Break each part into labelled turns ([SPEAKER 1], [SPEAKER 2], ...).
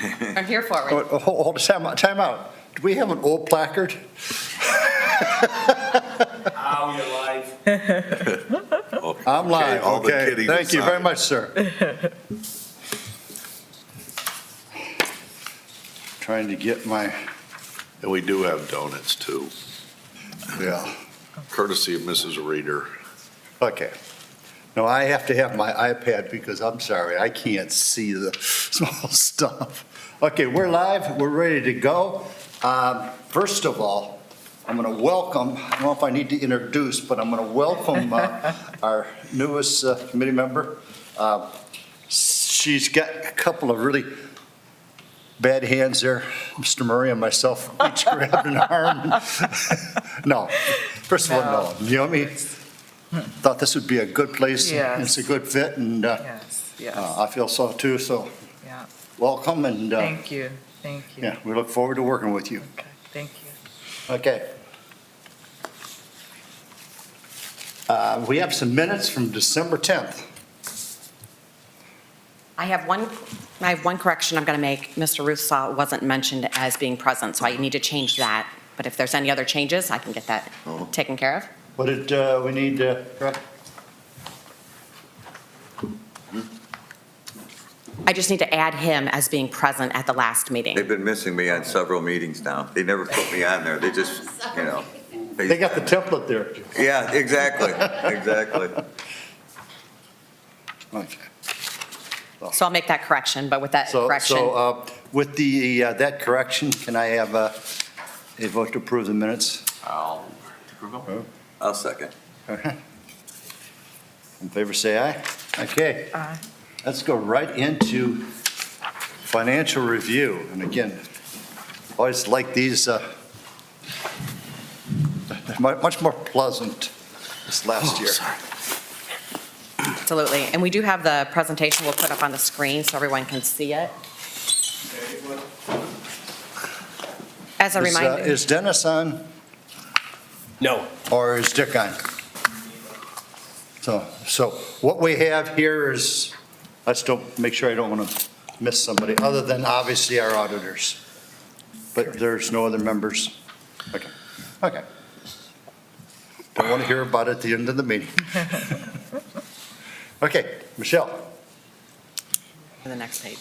[SPEAKER 1] I'm here for it.
[SPEAKER 2] Hold time out. Do we have an old placard?
[SPEAKER 3] How you live?
[SPEAKER 2] I'm live,
[SPEAKER 4] all the
[SPEAKER 2] okay.
[SPEAKER 4] kidding
[SPEAKER 2] Thank you very
[SPEAKER 4] aside.
[SPEAKER 2] much, sir. Trying to get my,
[SPEAKER 4] And we do have donuts too,
[SPEAKER 2] yeah,
[SPEAKER 4] courtesy of Mrs. Reader.
[SPEAKER 2] okay. No, I have to have my iPad because I'm sorry, I can't see the small stuff. Okay, we're live, we're ready to go. First of all, I'm going to welcome, I don't know if I need to introduce, but I'm going to welcome our newest committee member. She's got a couple of really bad hands there. Mr. Murray and myself each grabbed an arm. No, first of all, no. You know what I mean? Thought this would be a good place.
[SPEAKER 5] Yes.
[SPEAKER 2] It's a good fit, and
[SPEAKER 5] Yes,
[SPEAKER 2] I feel so too, so
[SPEAKER 5] yeah.
[SPEAKER 2] welcome, and
[SPEAKER 5] Thank you, thank you.
[SPEAKER 2] yeah, we look forward to working with you.
[SPEAKER 5] Okay, thank you.
[SPEAKER 2] Okay. We have some minutes from December 10th.
[SPEAKER 1] I have one correction I'm going to make. Mr. Ruthsaw wasn't mentioned as being present, so I need to change that. But if there's any other changes, I can get that taken care of.
[SPEAKER 2] What did we need, correct?
[SPEAKER 1] I just need to add him as being present at the last meeting.
[SPEAKER 6] They've been missing me on several meetings now. They never put me on there. They just, you know.
[SPEAKER 2] They got the template there.
[SPEAKER 6] Yeah, exactly, exactly.
[SPEAKER 2] Okay.
[SPEAKER 1] So I'll make that correction, but with that correction,
[SPEAKER 2] So with the, that correction, can I have a vote to approve the minutes?
[SPEAKER 3] I'll approve them.
[SPEAKER 6] I'll second.
[SPEAKER 2] In favor, say aye. Okay.
[SPEAKER 5] Aye.
[SPEAKER 2] Let's go right into financial review. And again, always like these, much more pleasant this last year.
[SPEAKER 1] absolutely. And we do have the presentation we'll put up on the screen so everyone can see it. As a reminder.
[SPEAKER 2] Is Dennis on
[SPEAKER 3] No.
[SPEAKER 2] or is Dick on? So what we have here is, let's make sure I don't want to miss somebody, other than obviously our auditors. But there's no other members. Okay, okay. Don't want to hear about it at the end of the meeting. Okay, Michelle.
[SPEAKER 1] On the next page.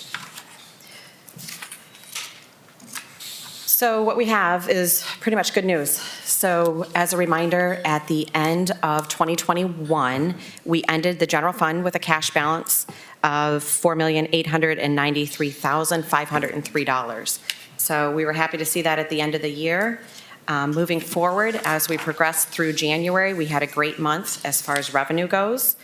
[SPEAKER 1] So what we have is pretty much good news. So as a reminder, at the end of 2021, we ended the general fund with a cash balance of $4,893,503. So we were happy to see that at the end of the year. Moving forward, as we progressed through January, we had a great month as far as revenue goes.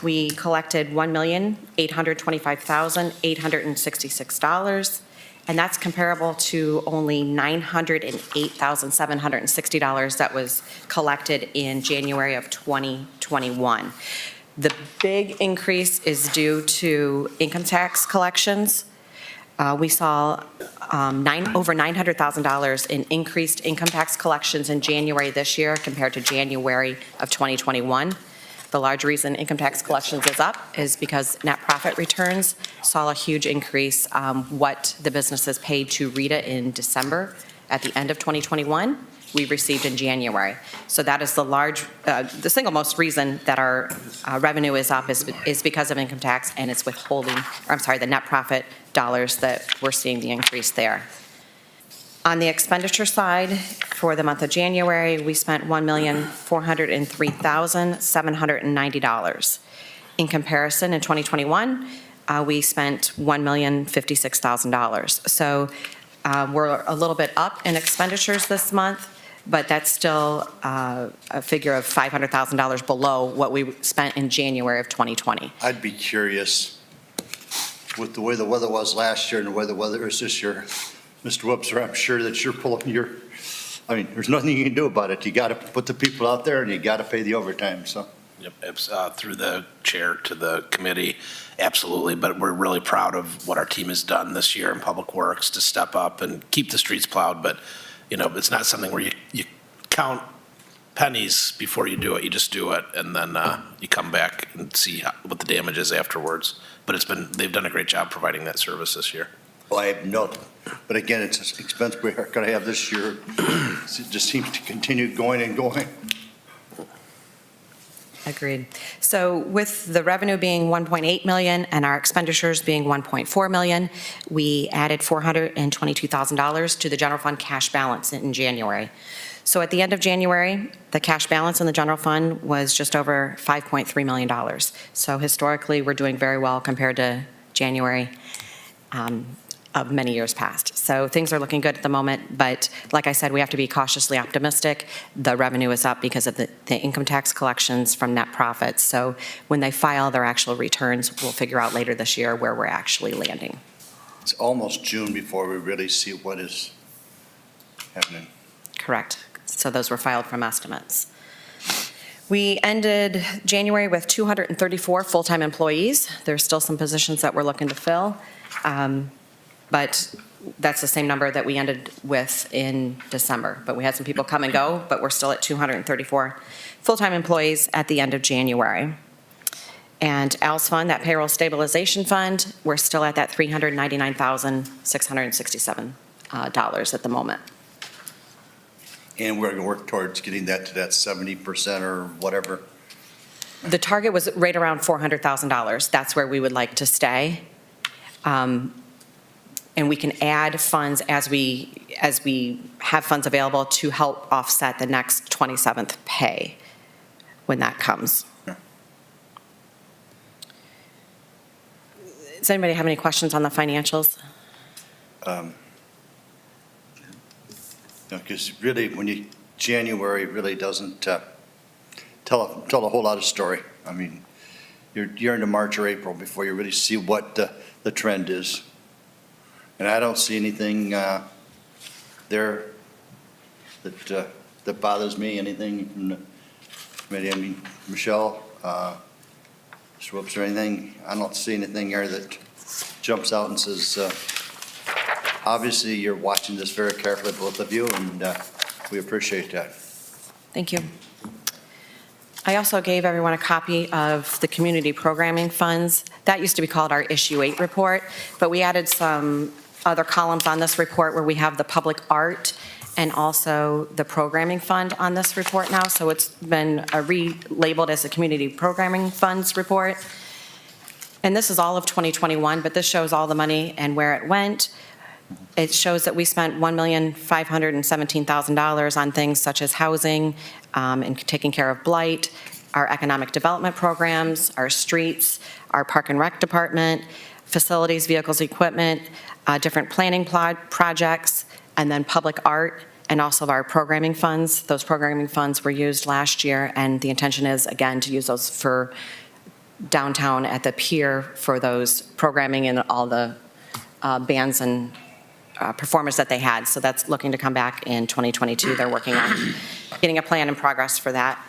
[SPEAKER 1] We collected $1,825,866, and that's comparable to only $908,760 that was collected in January of 2021. The big increase is due to income tax collections. We saw over $900,000 in increased income tax collections in January this year compared to January of 2021. The large reason income tax collections is up is because net profit returns saw a huge increase. What the businesses paid to Rita in December at the end of 2021, we received in January. So that is the single most reason that our revenue is up is because of income tax, and it's withholding, or I'm sorry, the net profit dollars that we're seeing the increase there. On the expenditure side, for the month of January, we spent $1,403,790. In comparison, in 2021, we spent $1,056,000. So we're a little bit up in expenditures this month, but that's still a figure of $500,000 below what we spent in January of 2020.
[SPEAKER 2] I'd be curious, with the way the weather was last year and the way the weather is this year, Mr. Webster, I'm sure that you're pulling there's nothing you can do about it. You got to put the people out there and you got to pay the overtime, so.
[SPEAKER 3] Yep, it's, through the chair to the committee, absolutely. But we're really proud of what our team has done this year in Public Works to step up and keep the streets plowed. But, it's not something where you count pennies before you do it. You just do it, and then you come back and see what the damage is afterwards. But they've done a great job providing that service this year.
[SPEAKER 2] Well, I have no, but again, it's an expense we are going to have this year. It just seems to continue going and going.
[SPEAKER 1] Agreed. So with the revenue being 1.8 million and our expenditures being 1.4 million, we added $422,000 to the general fund cash balance in January. So at the end of January, the cash balance in the general fund was just over $5.3 million. So historically, we're doing very well compared to January of many years past. So things are looking good at the moment, but like I said, we have to be cautiously optimistic. The revenue is up because of the income tax collections from net profits. So when they file their actual returns, we'll figure out later this year where we're actually landing.
[SPEAKER 2] It's almost June before we really see what is happening.
[SPEAKER 1] Correct. So those were filed from estimates. We ended January with 234 full-time employees. There's still some positions that we're looking to fill. But that's the same number that we ended with in December. But we had some people come and go, but we're still at 234 full-time employees at the end of January. And ALS fund, that payroll stabilization fund, we're still at that $399,667 at the moment.
[SPEAKER 2] And we're going to work towards getting that to that 70% or whatever.
[SPEAKER 1] The target was right around $400,000. That's where we would like to stay. And we can add funds as we have funds available to help offset the next 27th pay when that comes.
[SPEAKER 2] Yeah.
[SPEAKER 1] Does anybody have any questions on the financials?
[SPEAKER 2] Because really, January really doesn't tell a whole lot of story. I mean, you're into March or April before you really see what the trend is. And I don't see anything there that bothers me, anything from the committee. I mean, Michelle, Swoops or anything, I don't see anything there that jumps out and says, obviously, you're watching this very carefully, both of you, and we appreciate that.
[SPEAKER 1] Thank you. I also gave everyone a copy of the community programming funds. That used to be called our Issue 8 report, but we added some other columns on this report where we have the public art and also the programming fund on this report now. So it's been relabeled as the community programming funds report. And this is all of 2021, but this shows all the money and where it went. It shows that we spent $1,517,000 on things such as housing and taking care of blight, our economic development programs, our streets, our park and rec department, facilities, vehicles, equipment, different planning projects, and then public art, and also our programming funds. Those programming funds were used last year, and the intention is, again, to use those for downtown at the pier for those programming and all the bands and performers that they had. So that's looking to come back in 2022. They're working on getting a plan in progress for that.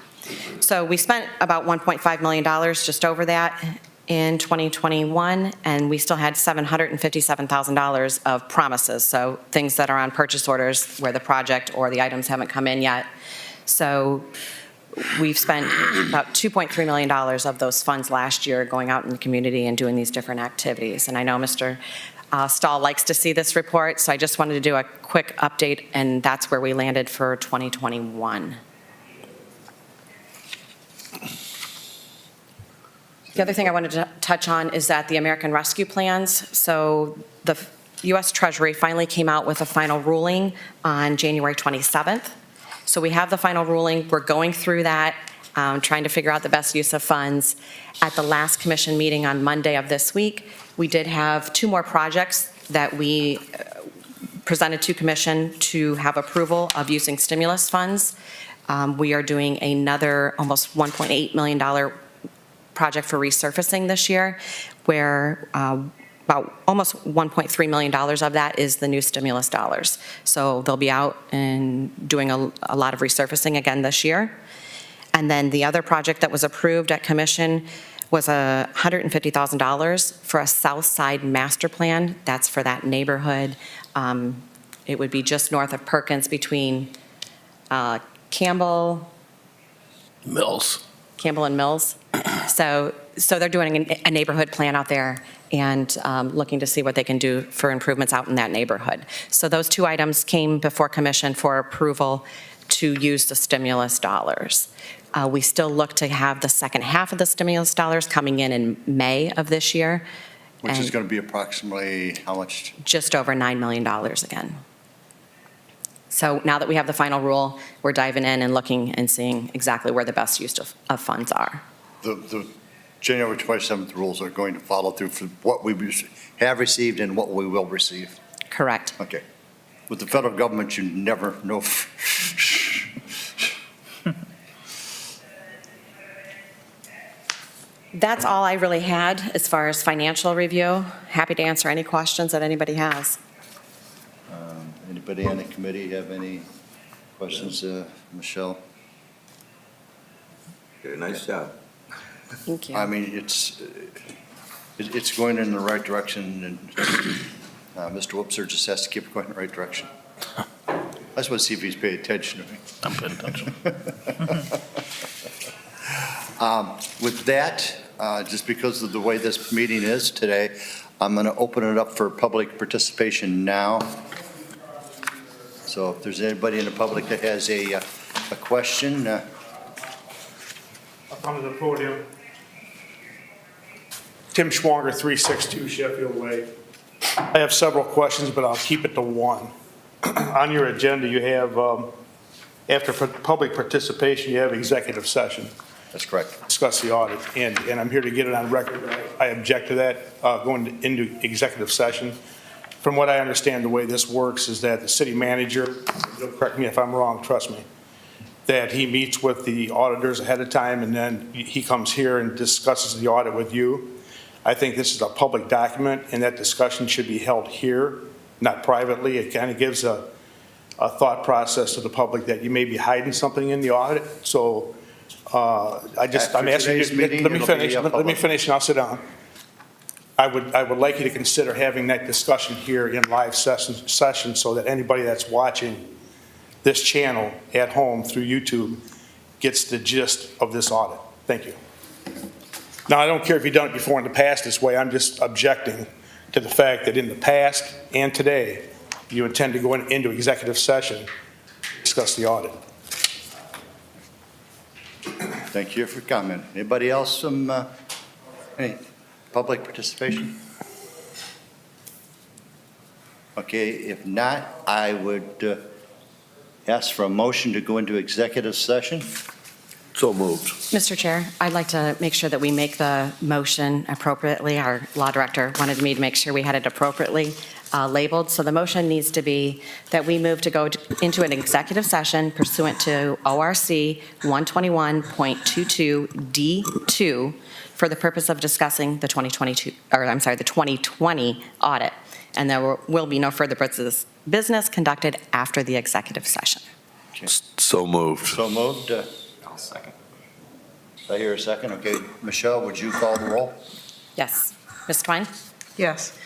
[SPEAKER 1] So we spent about $1.5 million, just over that, in 2021, and we still had $757,000 of promises, so things that are on purchase orders where the project or the items haven't come in yet. So we've spent about $2.3 million of those funds last year going out in the community and doing these different activities. And I know Mr. Stahl likes to see this report, so I just wanted to do a quick update, and that's where we landed for 2021. The other thing I wanted to touch on is that the American Rescue Plans, so the U.S. Treasury finally came out with a final ruling on January 27th. So we have the final ruling. We're going through that, trying to figure out the best use of funds. At the last commission meeting on Monday of this week, we did have 2 more projects that we presented to commission to have approval of using stimulus funds. We are doing another almost $1.8 million project for resurfacing this year, where about almost $1.3 million of that is the new stimulus dollars. So they'll be out and doing a lot of resurfacing again this year. And then the other project that was approved at commission was $150,000 for a South Side master plan. That's for that neighborhood. It would be just north of Perkins between Campbell
[SPEAKER 3] Mills.
[SPEAKER 1] and Mills. So So they're doing a neighborhood plan out there and looking to see what they can do for improvements out in that neighborhood. So those two items came before commission for approval to use the stimulus dollars. We still look to have the second half of the stimulus dollars coming in May of this year.
[SPEAKER 2] Which is
[SPEAKER 1] and
[SPEAKER 2] going to be approximately how much?
[SPEAKER 1] just over $9 million again. So now that we have the final rule, we're diving in and looking and seeing exactly where the best use of funds are.
[SPEAKER 2] The January 27th rules are going to follow through for what we have received and what we will receive.
[SPEAKER 1] Correct.
[SPEAKER 2] Okay. With the federal government, you never know.
[SPEAKER 1] That's all I really had as far as financial review. Happy to answer any questions that anybody has.
[SPEAKER 2] Anybody on the committee have any questions, Michelle?
[SPEAKER 6] Good, nice job.
[SPEAKER 1] Thank you.
[SPEAKER 2] I mean, it's going in the right direction, and Mr. Whoopser just has to keep going in the right direction. I just want to see if he's paying attention to me.
[SPEAKER 3] I'm paying attention.
[SPEAKER 2] With that, just because of the way this meeting is today, I'm going to open it up for public participation now. So if there's anybody in the public that has a question,
[SPEAKER 7] I'll come to the podium. Tim Schwanger, 362 Sheffield Way. I have several questions, but I'll keep it to one. On your agenda, you have, after public participation, you have executive session,
[SPEAKER 2] that's correct.
[SPEAKER 7] discuss the audit, and I'm here to get it on record. I object to that, going into executive session. From what I understand, the way this works is that the city manager, correct me if I'm wrong, trust me, that he meets with the auditors ahead of time, and then he comes here and discusses the audit with you. I think this is a public document, and that discussion should be held here, not privately. It kind of gives a thought process to the public that you may be hiding something in the audit. So I'm asking
[SPEAKER 2] today's
[SPEAKER 7] you,
[SPEAKER 2] meeting,
[SPEAKER 7] let me
[SPEAKER 2] it'll be
[SPEAKER 7] finish,
[SPEAKER 2] public.
[SPEAKER 7] and I'll sit down. I would like you to consider having that discussion here in live session so that anybody that's watching this channel at home through YouTube gets the gist of this audit. Thank you. Now, I don't care if you've done it before in the past this way. I'm just objecting to the fact that in the past and today, you intend to go into executive session, discuss the audit.
[SPEAKER 2] Thank you for your comment. Anybody else from any public participation? Okay, if not, I would ask for a motion to go into executive session.
[SPEAKER 4] So moved.
[SPEAKER 1] Mr. Chair, I'd like to make sure that we make the motion appropriately. Our law director wanted me to make sure we had it appropriately labeled. So the motion needs to be that we move to go into an executive session pursuant to ORC 121.22D2 for the purpose of discussing the 2020 audit. And there will be no further business conducted after the executive session.
[SPEAKER 4] So moved.
[SPEAKER 2] So moved.
[SPEAKER 6] I'll second.
[SPEAKER 2] I hear a second. Okay, Michelle, would you call the roll?
[SPEAKER 1] Yes. Ms. Twine?
[SPEAKER 5] Yes.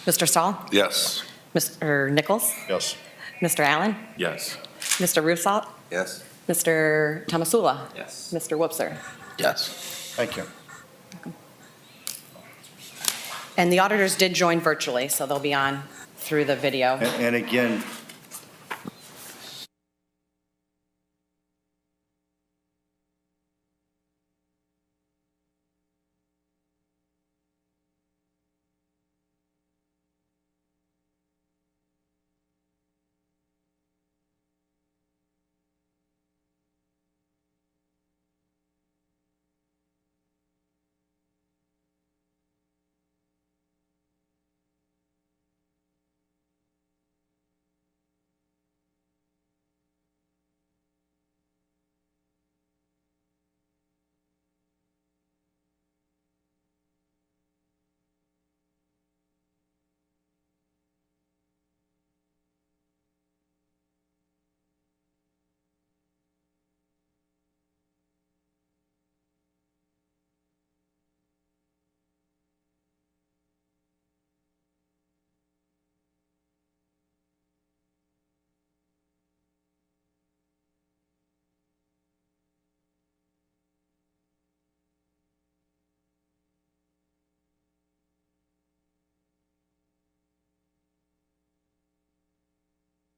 [SPEAKER 1] Mr. Stahl?
[SPEAKER 4] Yes.
[SPEAKER 1] Mr. Nichols?
[SPEAKER 2] Yes.
[SPEAKER 1] Mr. Allen?
[SPEAKER 4] Yes.
[SPEAKER 1] Mr. Rusalt?
[SPEAKER 6] Yes?
[SPEAKER 1] Mr. Tomasula?
[SPEAKER 6] Yes.
[SPEAKER 1] Mr. Whoopser?
[SPEAKER 3] Yes.
[SPEAKER 2] Thank you.
[SPEAKER 1] And the auditors did join virtually, so they'll be on through the video.
[SPEAKER 2] And again,